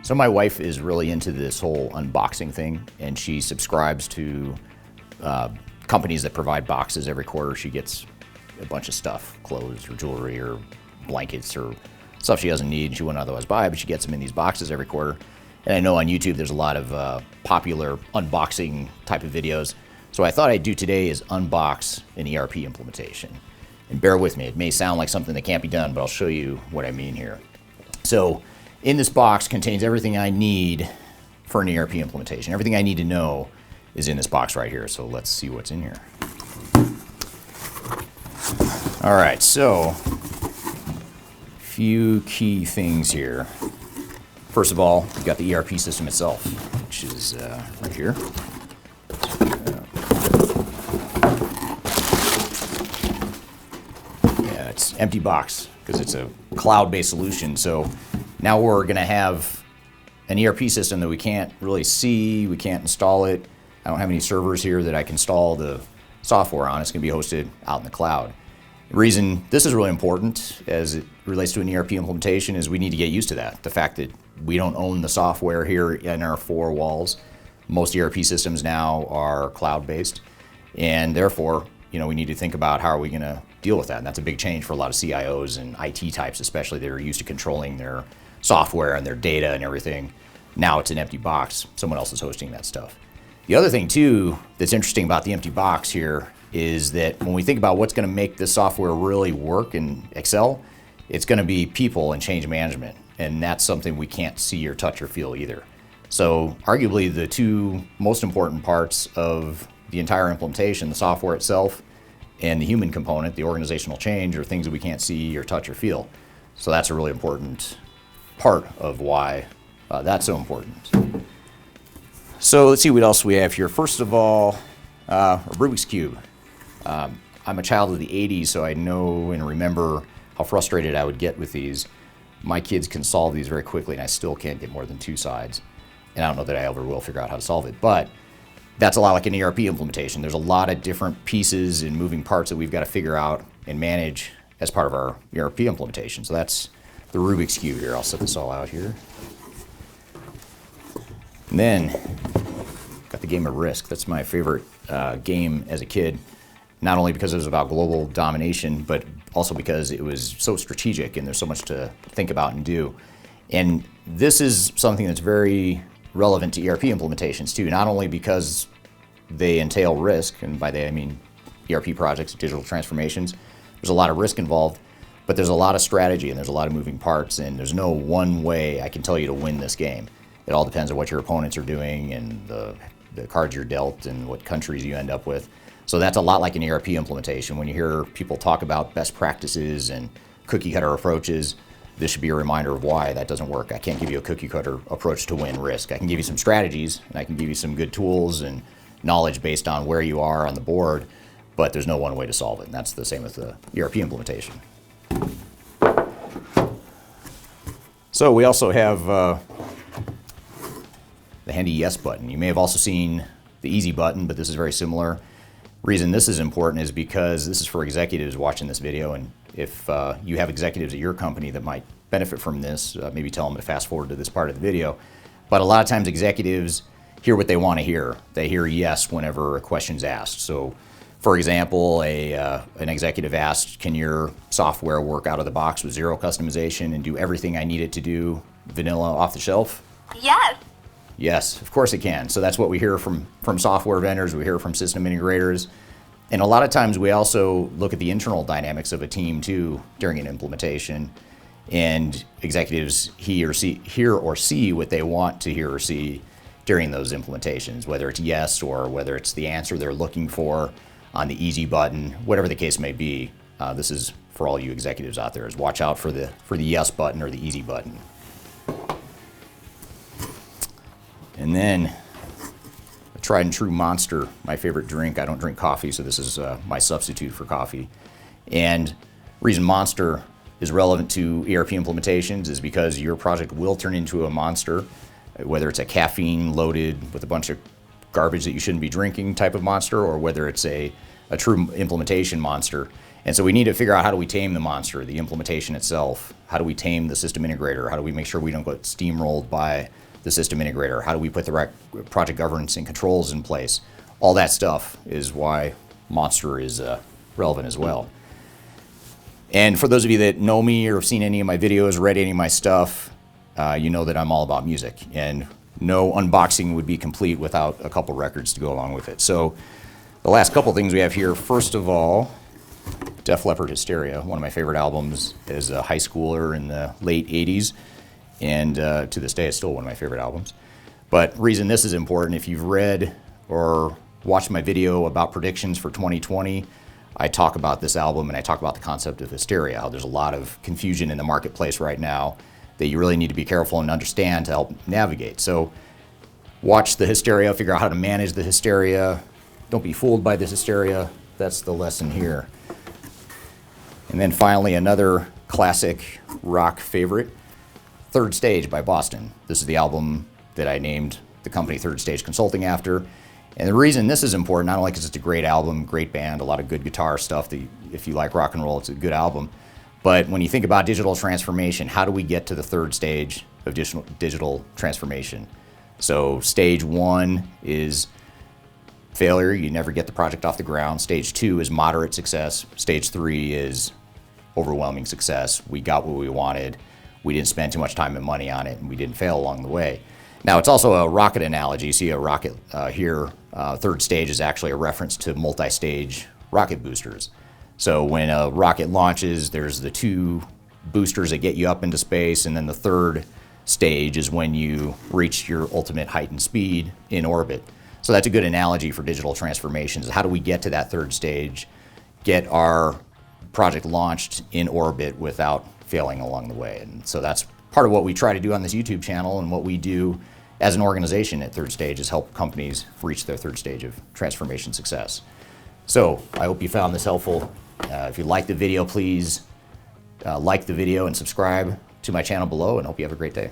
So my wife is really into this whole unboxing thing, and she subscribes to companies that provide boxes every quarter. She gets a bunch of stuff, clothes or jewelry or blankets or stuff she doesn't need, she wouldn't otherwise buy, but she gets them in these boxes every quarter. And I know on YouTube there's a lot of popular unboxing type of videos. So what I thought I'd do today is unbox an ERP implementation. And bear with me, it may sound like something that can't be done, but I'll show you what I mean here. So in this box contains everything I need for an ERP implementation. Everything I need to know is in this box right here. So let's see what's in here. All right, so a few key things here. First of all, you've got the ERP system itself, which is right here. Yeah, it's an empty box because it's a cloud-based solution. So now we're going to have an ERP system that we can't really see, we can't install it. I don't have any servers here that I can install the software on. It's going to be hosted out in the cloud. The reason this is really important as it relates to an ERP implementation is we need to get used to that. The fact that we don't own the software here in our four walls. Most ERP systems now are cloud-based, and therefore, we need to think about how are we going to deal with that. And that's a big change for a lot of CIOs and IT types, especially that are used to controlling their software and their data and everything. Now it's an empty box. Someone else is hosting that stuff. The other thing too that's interesting about the empty box here is that when we think about what's going to make this software really work and excel, it's going to be people and change management. And that's something we can't see or touch or feel either. So arguably the two most important parts of the entire implementation, the software itself and the human component, the organizational change, are things that we can't see or touch or feel. So that's a really important part of why that's so important. So let's see what else we have here. First of all, a Rubik's Cube. I'm a child of the 80s, so I know and remember how frustrated I would get with these. My kids can solve these very quickly, and I still can't get more than two sides. And I don't know that I ever will figure out how to solve it, but that's a lot like an ERP implementation. There's a lot of different pieces and moving parts that we've got to figure out and manage as part of our ERP implementation. So that's the Rubik's Cube here. I'll set this all out here. And then, got the game of Risk. That's my favorite game as a kid, not only because it was about global domination, but also because it was so strategic and there's so much to think about and do. And this is something that's very relevant to ERP implementations too, not only because they entail risk, and by that I mean ERP projects, digital transformations. There's a lot of risk involved, but there's a lot of strategy and there's a lot of moving parts, and there's no one way I can tell you to win this game. It all depends on what your opponents are doing and the cards you're dealt and what countries you end up with. So that's a lot like an ERP implementation. When you hear people talk about best practices and cookie cutter approaches, this should be a reminder of why that doesn't work. I can't give you a cookie cutter approach to win risk. I can give you some strategies, and I can give you some good tools and knowledge based on where you are on the board, but there's no one way to solve it. And that's the same with the ERP implementation. So we also have the handy yes button. You may have also seen the easy button, but this is very similar. Reason this is important is because this is for executives watching this video, and if you have executives at your company that might benefit from this, maybe tell them to fast forward to this part of the video. But a lot of times executives hear what they want to hear. They hear yes whenever a question's asked. So for example, an executive asked, can your software work out of the box with zero customization and do everything I need it to do vanilla off the shelf? Yes. Yes, of course it can. So that's what we hear from software vendors, we hear from system integrators. And a lot of times we also look at the internal dynamics of a team too during an implementation, and executives hear or see what they want to hear or see during those implementations, whether it's yes or whether it's the answer they're looking for on the easy button, whatever the case may be. This is for all you executives out there, is watch out for the yes button or the easy button. And then a tried and true Monster, my favorite drink. I don't drink coffee, so this is my substitute for coffee. And reason Monster is relevant to ERP implementations is because your project will turn into a monster, whether it's a caffeine loaded with a bunch of garbage that you shouldn't be drinking type of monster, or whether it's a true implementation monster. And so we need to figure out, how do we tame the monster, the implementation itself? How do we tame the system integrator? How do we make sure we don't get steamrolled by the system integrator? How do we put the right project governance and controls in place? All that stuff is why monster is relevant as well. And for those of you that know me or have seen any of my videos, read any of my stuff, you know that I'm all about music, and no unboxing would be complete without a couple records to go along with it. So the last couple things we have here, first of all, Def Leppard Hysteria, one of my favorite albums as a high schooler in the late 80s, and to this day it's still one of my favorite albums. But the reason this is important, if you've read or watched my video about predictions for 2020, I talk about this album and I talk about the concept of hysteria, how there's a lot of confusion in the marketplace right now that you really need to be careful and understand to help navigate. So watch the hysteria, figure out how to manage the hysteria. Don't be fooled by this hysteria. That's the lesson here. And then finally, another classic rock favorite, Third Stage by Boston. This is the album that I named the company Third Stage Consulting after. And the reason this is important, not only because it's a great album, great band, a lot of good guitar stuff, that if you like rock and roll, it's a good album. But when you think about digital transformation, how do we get to the third stage of digital transformation? So stage 1 is failure, you never get the project off the ground. Stage 2 is moderate success. Stage 3 is overwhelming success. We got what we wanted. We didn't spend too much time and money on it, and we didn't fail along the way. Now, it's also a rocket analogy. You see a rocket here. Third stage is actually a reference to multi-stage rocket boosters. So when a rocket launches, there's the 2 boosters that get you up into space, and then the third stage is when you reach your ultimate height and speed in orbit. So that's a good analogy for digital transformations. How do we get to that third stage, get our project launched in orbit without failing along the way? And so that's part of what we try to do on this YouTube channel, and what we do as an organization at Third Stage is help companies reach their third stage of transformation success. So I hope you found this helpful. If you liked the video, please like the video and subscribe to my channel below, and hope you have a great day.